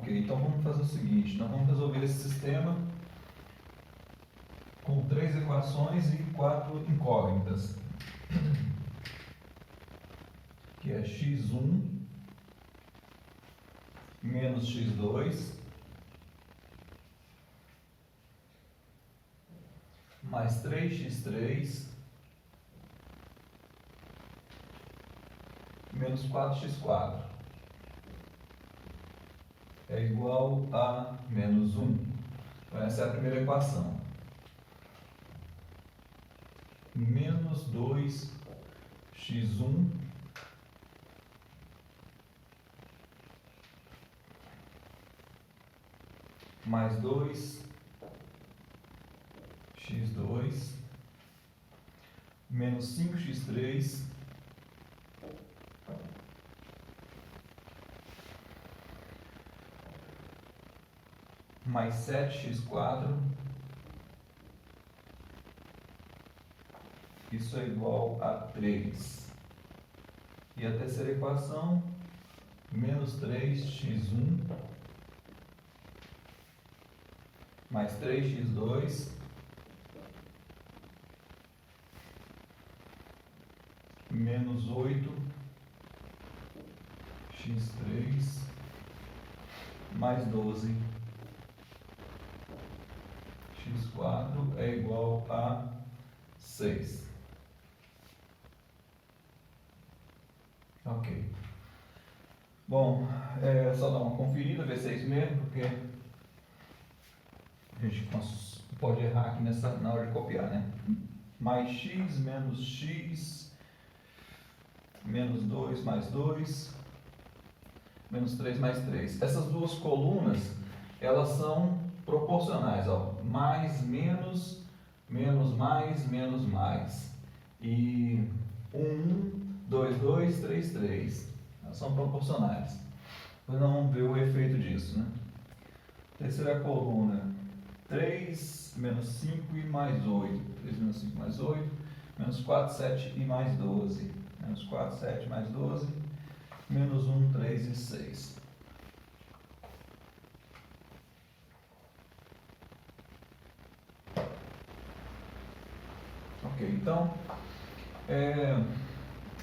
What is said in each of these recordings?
Ok, então vamos fazer o seguinte, nós vamos resolver esse sistema com 3 equações e 4 incógnitas, que é x1 menos x2 mais 3x3 menos 4x4 é igual a menos 1. Então essa é a primeira equação. Menos 2x1 mais 2x2 menos 5x3 mais 7x4, isso é igual a 3. E a terceira equação, menos 3x1 mais 3x2 menos 8x3 mais 12x4 é igual a 6. Ok. Bom, só dar uma conferida, ver se é isso mesmo, porque a gente pode errar aqui na hora de copiar, né? Mais x menos 2 mais 2 menos 3 mais 3. Essas duas colunas, elas são proporcionais, ó. Mais, menos, menos, mais, menos, mais. E 1, 2, 2, 3, 3. Elas são proporcionais. Depois nós vamos ver o efeito disso, né? Terceira coluna, 3 menos 5 e mais 8. 3 menos 5 mais 8. Menos 4, 7 e mais 12. Menos 4, 7 mais 12. Menos 1, 3 e 6. Ok, então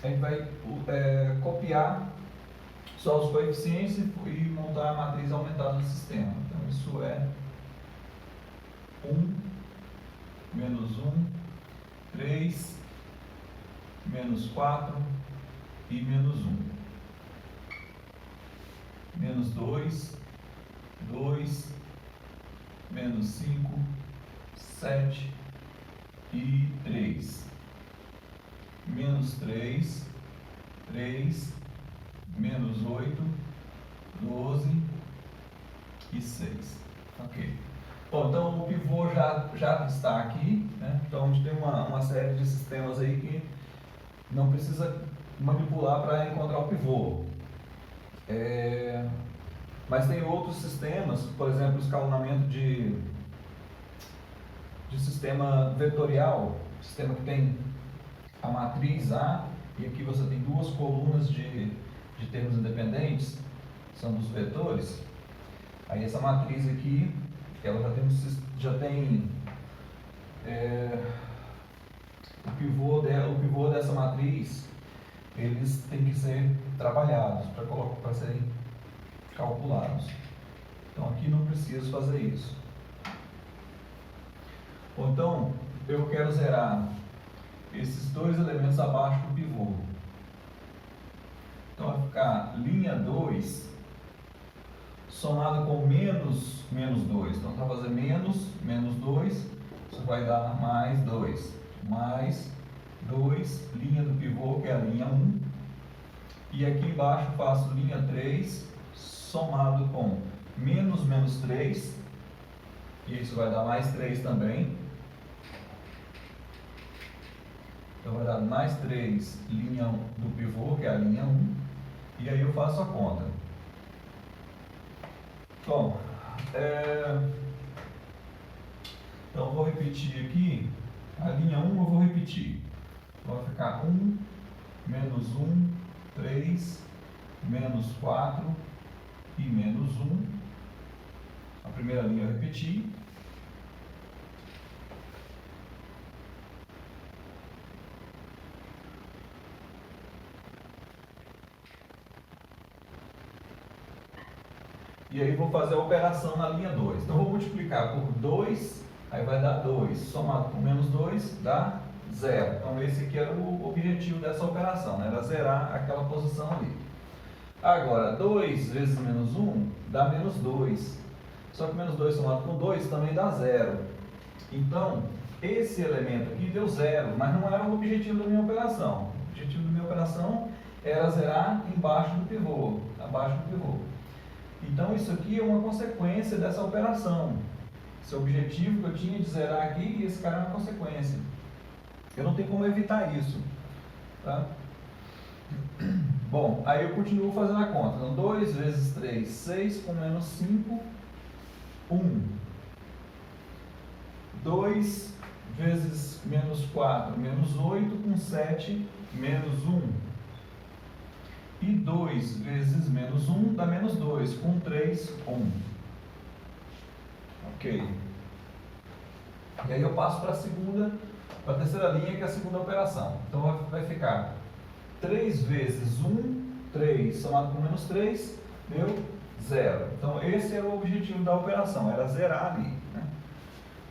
a gente vai copiar só os coeficientes e montar a matriz aumentada do sistema. Então isso é 1, menos 1, 3, menos 4 e menos 1. Menos 2, 2, menos 5, 7 e 3. Menos 3, 3, menos 8, 12 e 6. Ok. Bom, então o pivô já está aqui, né? Então a gente tem uma série de sistemas aí que não precisa manipular para encontrar o pivô. Mas tem outros sistemas, por exemplo, escalonamento de sistema vetorial, sistema que tem a matriz A, e aqui você tem duas colunas de termos independentes, são dos vetores. Aí essa matriz aqui, ela já tem o pivô dessa matriz, eles têm que ser trabalhados para serem calculados. Então aqui não preciso fazer isso. Ou então eu quero zerar esses dois elementos abaixo do pivô. Então vai ficar linha 2 somado com menos 2. Então vai fazer menos 2, isso vai dar mais 2. Mais 2, linha do pivô, que é a linha 1. E aqui embaixo faço linha 3 somado com menos 3, e isso vai dar mais 3 também. Então vai dar mais 3, linha do pivô, que é a linha 1. E aí eu faço a conta. Bom, então eu vou repetir aqui. A linha 1 eu vou repetir. Então vai ficar 1, menos 1, 3, menos 4 e menos 1. primeira linha eu repeti. E aí vou fazer a operação na linha 2. Então vou multiplicar por 2, aí vai dar 2. Somado com menos 2 dá 0. Então esse aqui era o objetivo dessa operação, né? Era zerar aquela posição ali. Agora, 2 vezes menos 1 dá menos 2. Só que menos 2 somado com 2 também dá 0. Então, esse elemento aqui deu 0, mas não era o objetivo da minha operação. O objetivo da minha operação era zerar embaixo do pivô, abaixo do pivô. Então, isso aqui é uma consequência dessa operação. Esse objetivo que eu tinha de zerar aqui, e esse cara é uma consequência. Eu não tenho como evitar isso. Tá? Bom, aí eu continuo fazendo a conta. Então, 2 vezes 3, 6, com menos 5, 1. 2 vezes menos 4, menos 8, com 7, menos 1. E 2 vezes menos 1 dá menos 2, com 3, 1. Ok. E aí eu passo para a terceira linha, que é a segunda operação. Então vai ficar 3 vezes 1, 3, somado com menos 3, deu 0. Então esse era o objetivo da operação, era zerar ali. Né?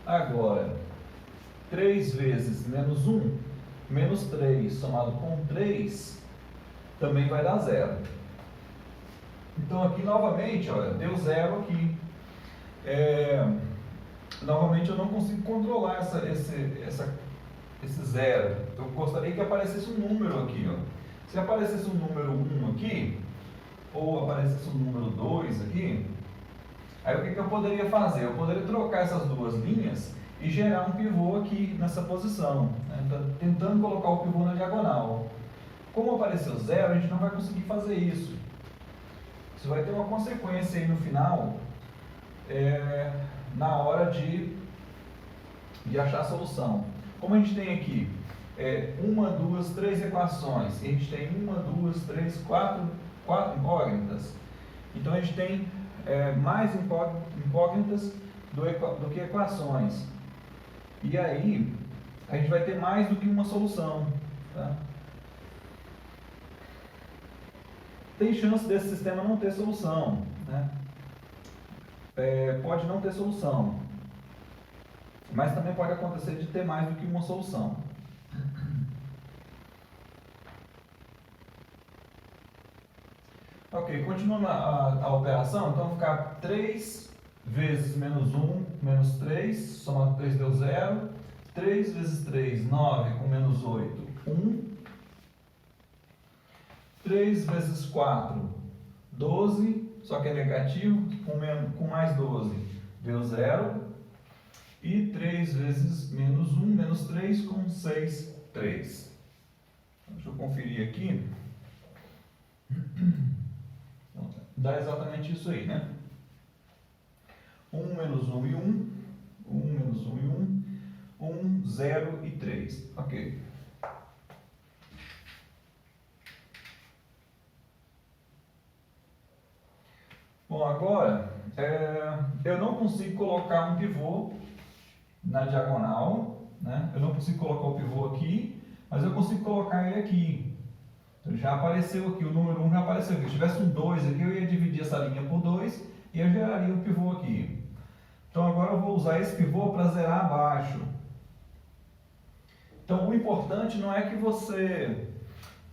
Agora, 3 vezes menos 1, menos 3, somado com 3, também vai dar 0. Então aqui novamente, olha, deu 0 aqui. Novamente eu não consigo controlar esse 0. Eu gostaria que aparecesse um número aqui. Ó. Se aparecesse um número 1 aqui, ou aparecesse um número 2 aqui, aí o que eu poderia fazer? Eu poderia trocar essas duas linhas e gerar um pivô aqui nessa posição, né? Tentando colocar o pivô na diagonal. Como apareceu 0, a gente não vai conseguir fazer isso. Isso vai ter uma consequência aí no final, na hora de achar a solução. Como a gente tem aqui 1, 2, 3 equações, e a gente tem 1, 2, 3, 4 incógnitas, então a gente tem mais incógnitas do que equações. E aí, a gente vai ter mais do que uma solução. Tá? Tem chance desse sistema não ter solução. Né? Pode não ter solução. Mas também pode acontecer de ter mais do que uma solução. Ok, continuando a operação, então vai ficar 3 vezes menos 1, menos 3, somado com 3 deu 0. 3 vezes 3, 9, com menos 8, 1. 3 vezes 4, 12, só que é negativo, com mais 12 deu 0. E 3 vezes menos 1, menos 3, com 6, 3. Deixa eu conferir aqui. Dá exatamente isso aí, né? 1 menos 1 e 1. 1 menos 1 e 1. 1, 0 e 3. Ok. Bom, agora eu não consigo colocar um pivô na diagonal, né? Eu não consigo colocar o pivô aqui, mas eu consigo colocar ele aqui. Então, já apareceu aqui, o número 1 já apareceu aqui. Se tivesse um 2 aqui, eu ia dividir essa linha por 2 e eu geraria um pivô aqui. Então agora eu vou usar esse pivô para zerar abaixo. Então o importante não é que você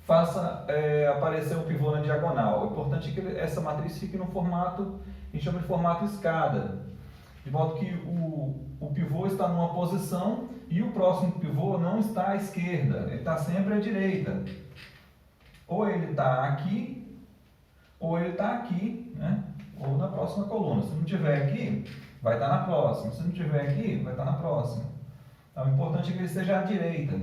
faça aparecer um pivô na diagonal. O importante é que essa matriz fique no formato, a gente chama de formato escada. De modo que o pivô está numa posição e o próximo pivô não está à esquerda, ele está sempre à direita. Ou ele está aqui, ou ele está aqui, né? Ou na próxima coluna. Se não tiver aqui, vai estar na próxima. Se não tiver aqui, vai estar na próxima. Então, o importante é que ele esteja à direita.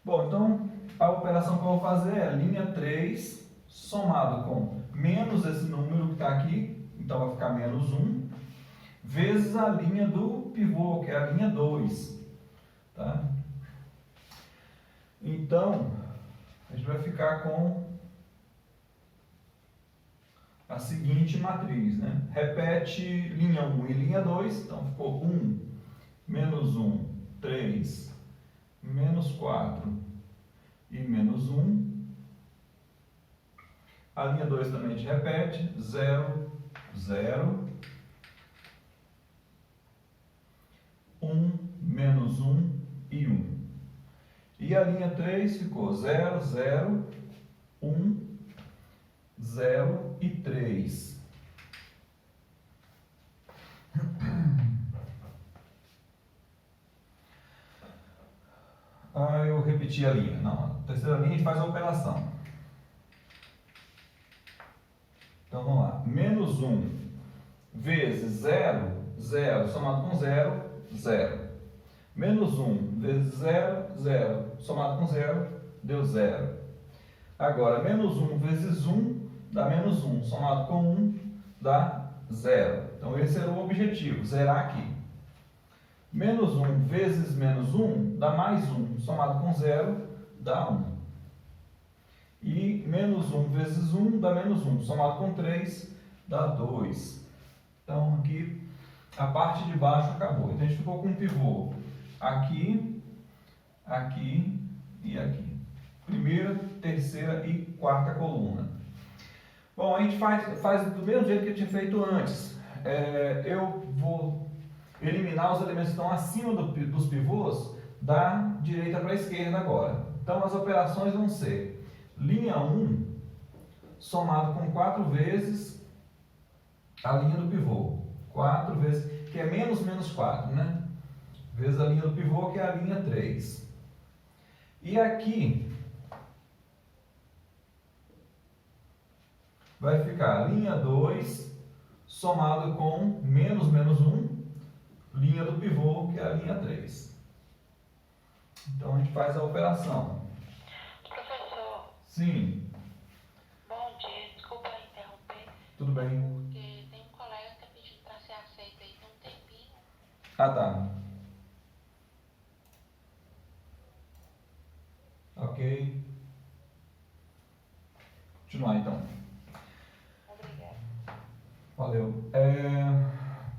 Bom, então a operação que eu vou fazer é linha 3 somado com menos esse número que está aqui, então vai ficar menos 1, vezes a linha do pivô, que é a linha 2. Tá? Então, a gente vai ficar com a seguinte matriz, né? Repete linha 1 e linha 2, então ficou 1, menos 1, 3, menos 4 e menos 1. A linha 2 também te repete, 0, 0, 1, menos 1 e 1. E a linha 3 ficou 0, 0, 1, 0 e 3. Eu repeti a linha. Não, a terceira linha a gente faz a operação. Então vamos lá. Menos 1 vezes 0, 0, somado com 0, 0. Menos 1 vezes 0, 0, somado com 0, deu 0. Agora, menos 1 vezes 1 dá menos 1, somado com 1 dá 0. Então, esse era o objetivo, zerar aqui. Menos 1 vezes menos 1 dá mais 1, somado com 0 dá 1. E menos 1 vezes 1 dá menos 1, somado com 3 dá 2. Então, aqui a parte de baixo acabou. Então, a gente ficou com um pivô aqui, aqui e aqui. Primeira, terceira e quarta coluna. Bom, a gente faz do mesmo jeito que eu tinha feito antes. Eu vou eliminar os elementos que estão acima dos pivôs da direita para a esquerda agora. Então, as operações vão ser linha 1 somado com 4 vezes a linha do pivô. 4 vezes, que é menos menos 4, né? Vezes a linha do pivô, que é a linha 3. E aqui vai ficar linha 2 somado com menos menos 1, linha do pivô, que é a linha 3. Então, a gente faz a operação. Professor. Sim. Bom dia, desculpa interromper. Tudo bem. Porque tem um colega que está pedindo para ser aceito aí tem um tempinho. Ah, tá. Ok. Continuar, então. Obrigada. Valeu.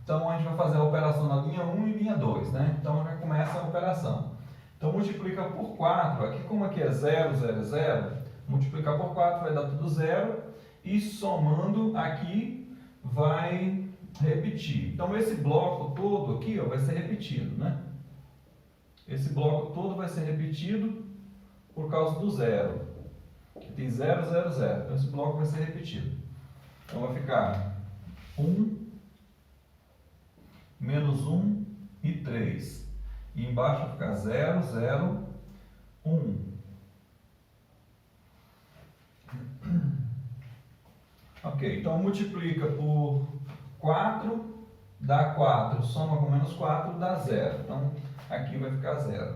Então, a gente vai fazer a operação na linha 1 e linha 2, né? Então, já começa a operação. Então, multiplica por 4. Aqui, como aqui é 0, 0, 0, multiplicar por 4 vai dar tudo 0. E somando aqui, vai repetir. Então, esse bloco todo aqui, ó, vai ser repetido, né? Esse bloco todo vai ser repetido por causa do 0. Aqui tem 0, 0, 0. Então, esse bloco vai ser repetido. Então, vai ficar 1, menos 1 e 3. E embaixo vai ficar 0, 0, 1. Ok, então multiplica por 4, dá 4, soma com menos 4, dá 0. Então, aqui vai ficar 0.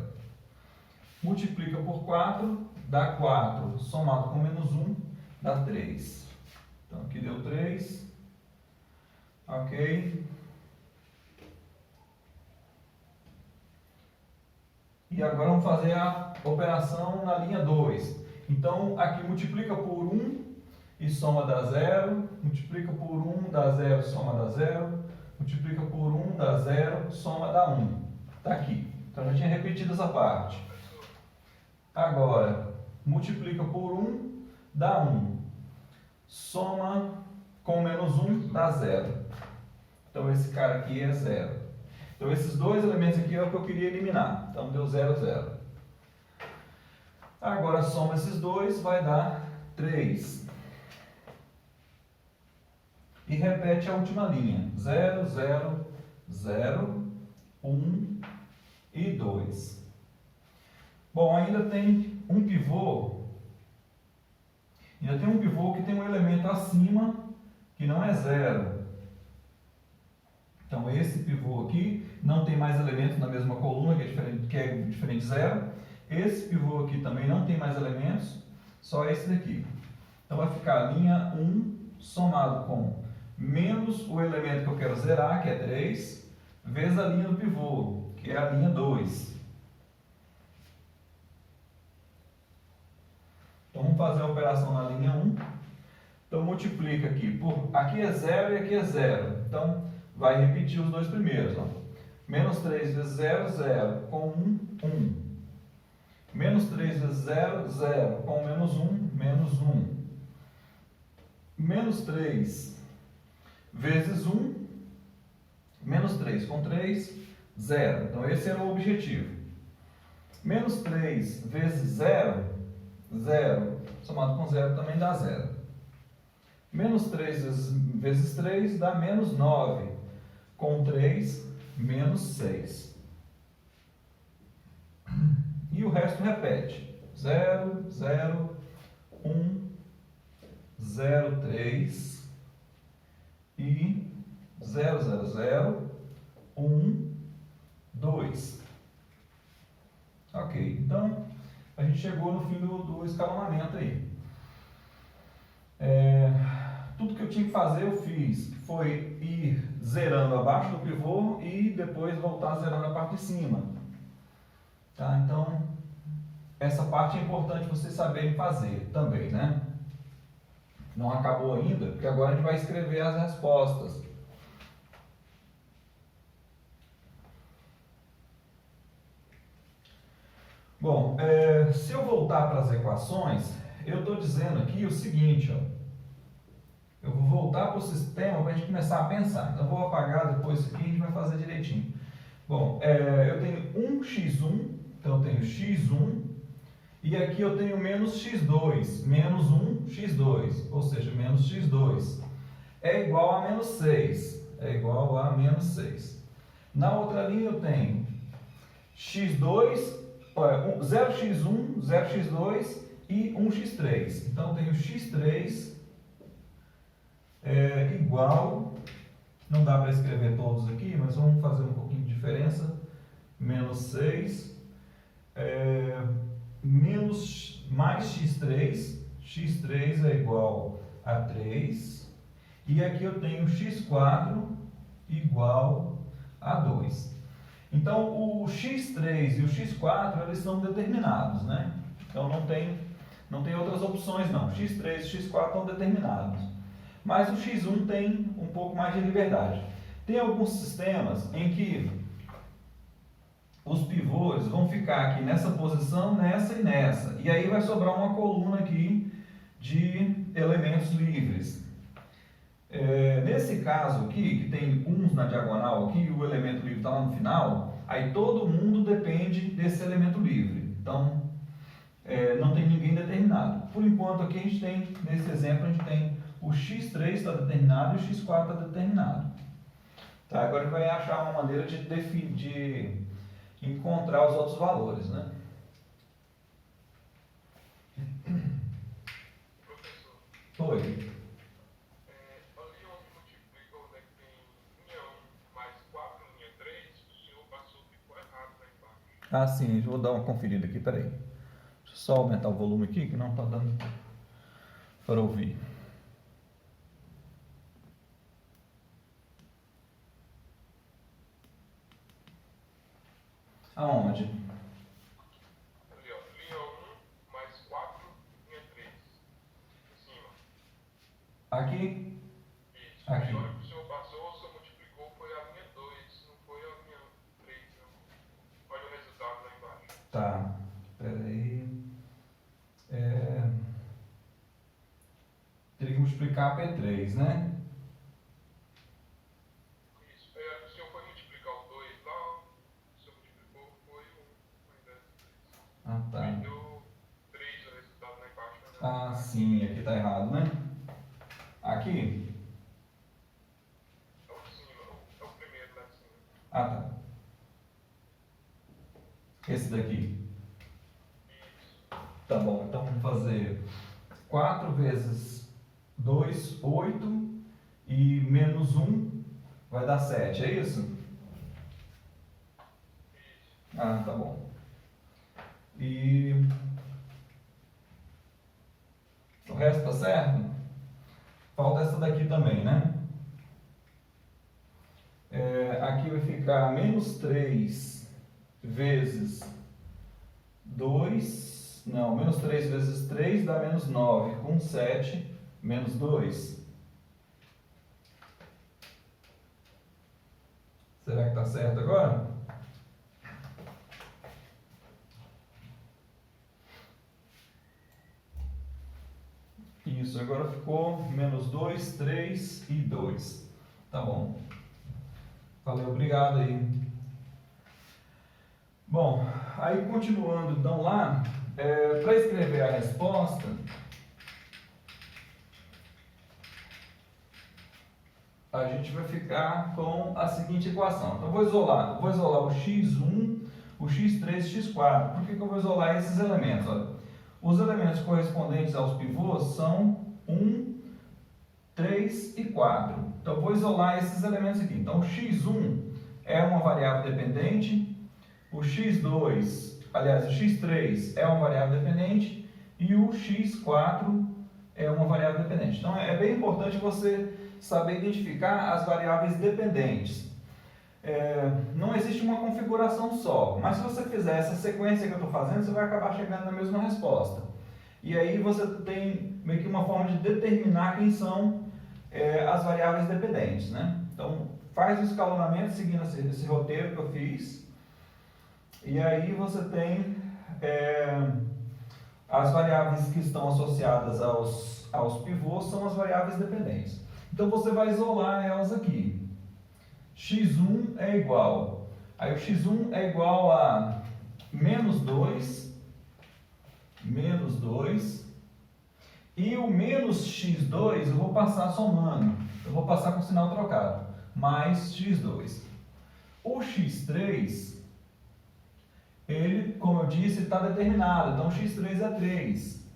Multiplica por 4, dá 4, somado com menos 1, dá 3. Então, aqui deu 3. Ok. E agora vamos fazer a operação na linha 2. Então, aqui multiplica por 1 e soma dá 0. Multiplica por 1, dá 0, soma dá 0. Multiplica por 1, dá 0, soma dá 1. Está aqui. Então, já tinha repetido essa parte. Agora, multiplica por 1, dá 1. Soma com menos 1, dá 0. Então, esse cara aqui é 0. Então, esses dois elementos aqui é o que eu queria eliminar. Então, deu 0, 0. Agora, soma esses dois, vai dar 3. E repete a última linha. 0, 0, 0, 1 e 2. Bom, ainda tem um pivô. Ainda tem um pivô que tem um elemento acima que não é 0. Então, esse pivô aqui não tem mais elementos na mesma coluna, que é diferente de 0. Esse pivô aqui também não tem mais elementos, só esse daqui. Então, vai ficar a linha 1 somado com menos o elemento que eu quero zerar, que é 3, vezes a linha do pivô, que é a linha 2. Então, vamos fazer a operação na linha 1. Então, multiplica aqui. Aqui é 0 e aqui é 0. Então, vai repetir os dois primeiros. Ó. Menos 3 vezes 0, 0. Com 1, 1. Menos 3 vezes 0, 0. Com menos 1, menos 1. Menos 3 vezes 1, menos 3 com 3, 0. Então, esse era o objetivo. Menos 3 vezes 0, 0. Somado com 0 também dá 0. Menos 3 vezes 3 dá menos 9. Com 3, menos 6. E o resto repete. 0, 0, 1, 0, 3 e 0, 0, 0, 1, 2. Ok, então a gente chegou no fim do escalonamento aí. Tudo que eu tinha que fazer eu fiz, foi ir zerando abaixo do pivô e depois voltar zerando a parte de cima. Tá? Então, essa parte é importante vocês saberem fazer também, né? Não acabou ainda, porque agora a gente vai escrever as respostas. Bom, se eu voltar para as equações, eu estou dizendo aqui o seguinte, ó. Eu vou voltar para o sistema para a gente começar a pensar. Então, eu vou apagar depois isso aqui e a gente vai fazer direitinho. Bom, eu tenho 1x1, então eu tenho x1, e aqui eu tenho menos x2, menos 1x2, ou seja, menos x2. É igual a menos 6, é igual a menos 6. Na outra linha eu tenho x2, 0x1, 0x2 e 1x3. Então eu tenho x3 igual, não dá para escrever todos aqui, mas vamos fazer um pouquinho de diferença, menos 6, menos mais x3, x3 é igual a 3, e aqui eu tenho x4 igual a 2. Então, o x3 e o x4, eles são determinados, né? Então, não tem outras opções, não. x3 e x4 estão determinados. Mas o x1 tem um pouco mais de liberdade. Tem alguns sistemas em que os pivôs vão ficar aqui nessa posição, nessa e nessa. E aí vai sobrar uma coluna aqui de elementos livres. Nesse caso aqui, que tem uns na diagonal aqui, o elemento livre está lá no final, aí todo mundo depende desse elemento livre. Então, não tem ninguém determinado. Por enquanto aqui a gente tem, nesse exemplo, a gente tem o x3 está determinado e o x4 está determinado. Tá, agora a gente vai achar uma maneira de encontrar os outros valores, né? Professor. Oi. Ali onde multiplica onde é que tem linha 1 mais 4, linha 3, o senhor passou, ficou errado lá embaixo. Ah, sim, vou dar uma conferida aqui, peraí. Deixa eu só aumentar o volume aqui, que não está dando para ouvir. Aonde? Ali, ó, linha 1 mais 4, linha 3. Em cima. Aqui? Isso. Aqui. A hora que o senhor passou, o senhor multiplicou, foi a linha 2, não foi a linha 3, não. Olha o resultado lá embaixo. Tá, peraí. Teria que multiplicar a P3, né? Isso. O senhor foi multiplicar o 2 lá, o senhor multiplicou, foi o 1 ao invés do 3. Ah, tá. Aí deu 3 o resultado lá embaixo. Né? Ah, sim, aqui tá errado, né? Aqui? É o de cima, é o primeiro lá de cima. Ah, tá. Esse daqui. Isso. Tá bom, então vamos fazer 4 vezes 2, 8, e menos 1 vai dar 7, é isso? Isso. Ah, tá bom. E o resto tá certo? Falta essa daqui também, né? Aqui vai ficar menos 3 vezes 2, não, menos 3 vezes 3 dá menos 9, com 7, menos 2. Será que está certo agora? Isso, agora ficou menos 2, 3 e 2. Tá bom. Valeu, obrigado aí. Bom, aí continuando então lá, para escrever a resposta, a gente vai ficar com a seguinte equação. Então, vou isolar o x1, o x3 e o x4. Por que eu vou isolar esses elementos? Olha, os elementos correspondentes aos pivôs são 1, 3 e 4. Então, eu vou isolar esses elementos aqui. Então, o x1 é uma variável dependente, o x2, aliás, o x3 é uma variável dependente e o x4 é uma variável dependente. Então, é bem importante você saber identificar as variáveis dependentes. Não existe uma configuração só, mas se você fizer essa sequência que eu estou fazendo, você vai acabar chegando na mesma resposta. E aí você tem meio que uma forma de determinar quem são as variáveis dependentes, né? Então, faz o escalonamento seguindo esse roteiro que eu fiz, e aí você tem as variáveis que estão associadas aos pivôs são as variáveis dependentes. Então você vai isolar elas aqui. x1 é igual. Aí o x1 é igual a menos 2. E o menos x2 eu vou passar somando. Eu vou passar com sinal trocado. Mais x2. O x3, ele, como eu disse, está determinado. Então x3 é 3.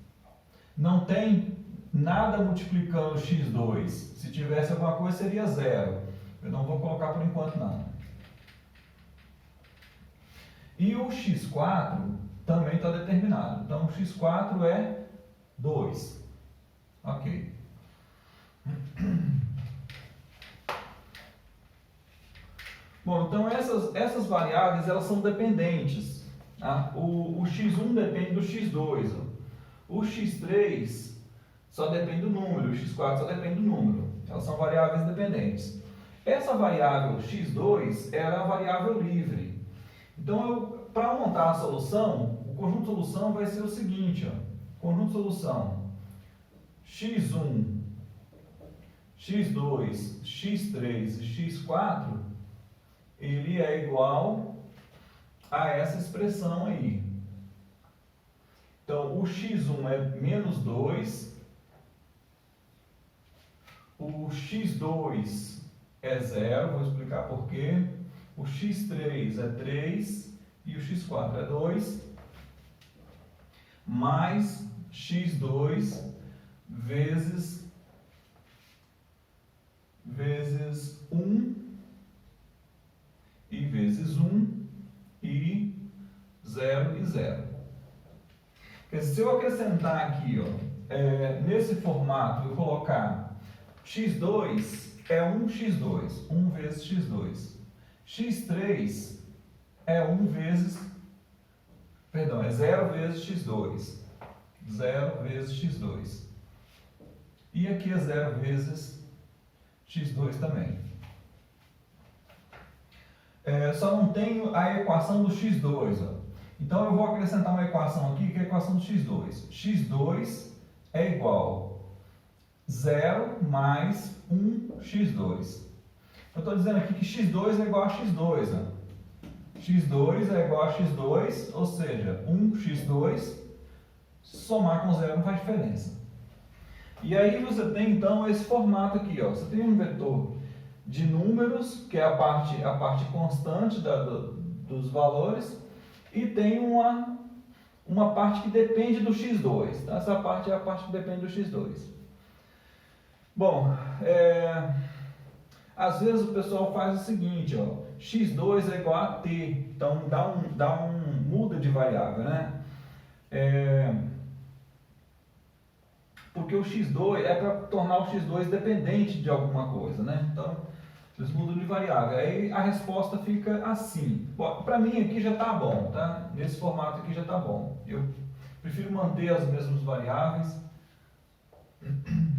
Não tem nada multiplicando x2. Se tivesse alguma coisa, seria 0. Eu não vou colocar por enquanto, não. E o x4 também está determinado. Então, o x4 é 2. Ok. Bom, então essas variáveis, elas são dependentes. Tá? O x1 depende do x2. O x3 só depende do número, o x4 só depende do número. Elas são variáveis dependentes. Essa variável x2 era a variável livre. Então, para montar a solução, o conjunto de solução vai ser o seguinte. Conjunto de solução x1, x2, x3 e x4, ele é igual a essa expressão aí. Então, o x1 é menos 2, o x2 é 0, vou explicar por quê. O x3 é 3 e o x4 é 2, mais x2 vezes 1 e vezes 1 e 0 e 0. Quer dizer, se eu acrescentar aqui, nesse formato, eu colocar x2 é 1x2, 1 vezes x2. x3 é 0 vezes x2. 0 vezes x2. E aqui é 0 vezes x2 também. Só não tenho a equação do x2. Então eu vou acrescentar uma equação aqui, que é a equação do x2. x2 é igual a 0 mais 1x2. Eu estou dizendo aqui que x2 é igual a x2. x2 é igual a x2, ou seja, 1x2, somar com 0 não faz diferença. E aí você tem então esse formato aqui. Você tem um vetor de números, que é a parte constante dos valores, e tem uma parte que depende do x2. Então, essa parte é a parte que depende do x2. Bom, às vezes o pessoal faz o seguinte, x2 é igual a t, então muda de variável, né? Porque o x2 é para tornar o x2 dependente de alguma coisa, né? Então, eles mudam de variável. Aí a resposta fica assim. Para mim aqui já está bom, tá? Nesse formato aqui já está bom. Eu prefiro manter as mesmas variáveis.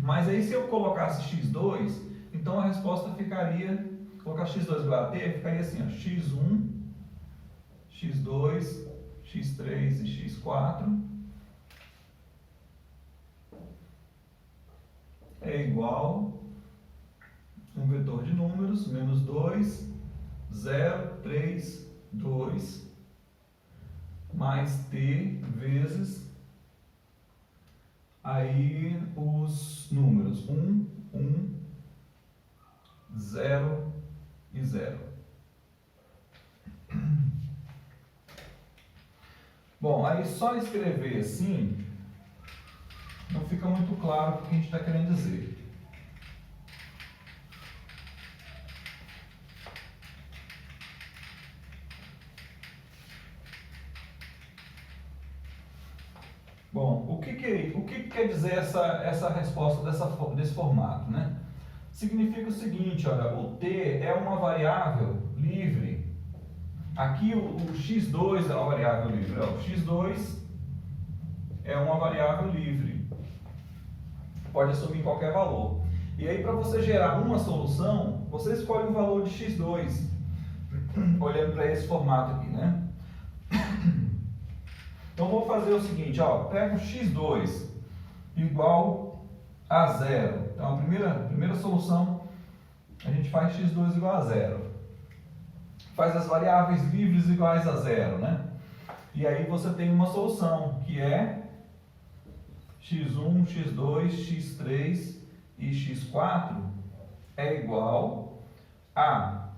Mas aí se eu colocasse x2, então a resposta ficaria, colocar x2 igual a t, ficaria assim, ó, x1, x2, x3 e x4 é igual um vetor de números, menos 2, 0, 3, 2, mais t vezes aí os números 1, 1, 0 e 0. Bom, aí só escrever assim não fica muito claro o que a gente está querendo dizer. Bom, o que quer dizer essa resposta desse formato, né? Significa o seguinte, olha, o t é uma variável livre. Aqui o x2 é uma variável livre. Ó, o x2 é uma variável livre. Pode assumir qualquer valor. E aí, para você gerar uma solução, você escolhe o valor de x2, olhando para esse formato aqui, né? Então, vou fazer o seguinte, ó, pego x2 igual a 0. Então, a primeira solução, a gente faz x2 igual a 0. Faz as variáveis livres iguais a 0, né? E aí você tem uma solução, que é x1, x2, x3 e x4 é igual a...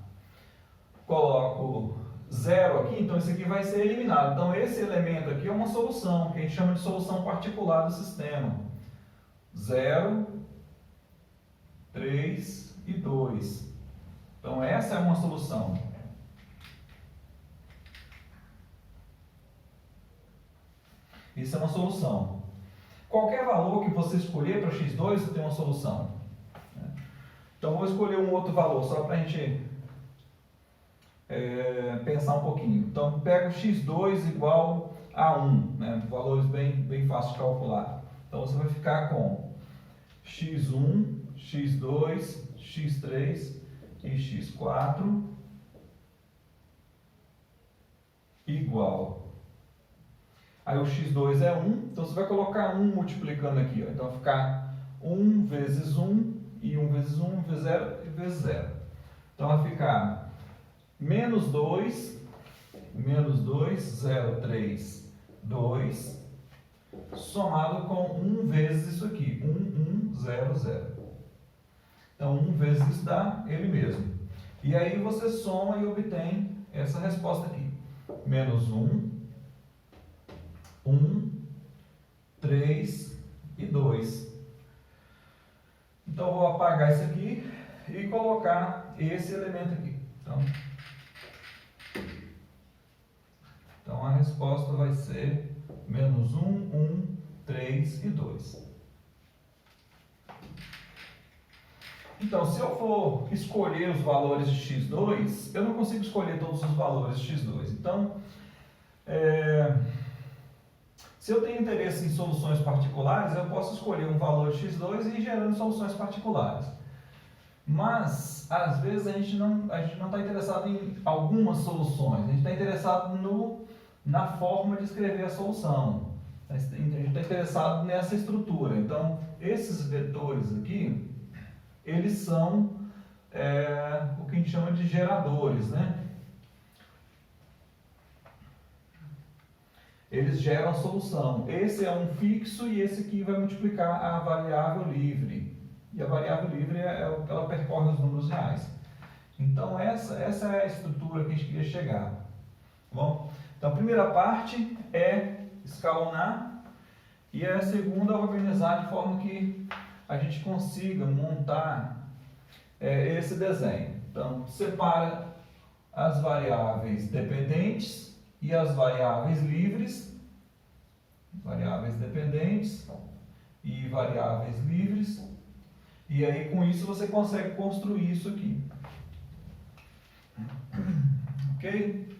Coloco 0 aqui, então esse aqui vai ser eliminado. Então esse elemento aqui é uma solução, que a gente chama de solução particular do sistema. 0, 3 e 2. Então essa é uma solução. Isso é uma solução. Qualquer valor que você escolher para x2, você tem uma solução. Então vou escolher um outro valor, só para a gente pensar um pouquinho. Então pego x2 igual a 1, né? Valores bem fáceis de calcular. Então você vai ficar com x1, x2, x3 e x4 igual. Aí o x2 é 1, então você vai colocar 1 multiplicando aqui, ó. Então vai ficar 1 vezes 1 e 1 vezes 1 vezes 0 e vezes 0. Então vai ficar menos 2, 0, 3, 2, somado com 1 vezes isso aqui, 1, 1, 0, 0. Então 1 vezes isso dá ele mesmo. E aí você soma e obtém essa resposta aqui. Menos 1, 3 e 2. Então eu vou apagar isso aqui e colocar esse elemento aqui. Então a resposta vai ser menos 1, 3 e 2. Então, se eu for escolher os valores de x2, eu não consigo escolher todos os valores de x2. Então, se eu tenho interesse em soluções particulares, eu posso escolher um valor de x2 e ir gerando soluções particulares. Mas, às vezes, a gente não está interessado em algumas soluções, a gente está interessado na forma de escrever a solução. A gente está interessado nessa estrutura. Então, esses vetores aqui, eles são o que a gente chama de geradores, né? Eles geram a solução. Esse é um fixo e esse aqui vai multiplicar a variável livre. E a variável livre ela percorre os números reais. Então essa é a estrutura que a gente queria chegar. Tá bom? Então a primeira parte é escalonar e a segunda é organizar de forma que a gente consiga montar esse desenho. Então separa as variáveis dependentes e as variáveis livres, variáveis dependentes e variáveis livres, e aí com isso você consegue construir isso aqui. Ok?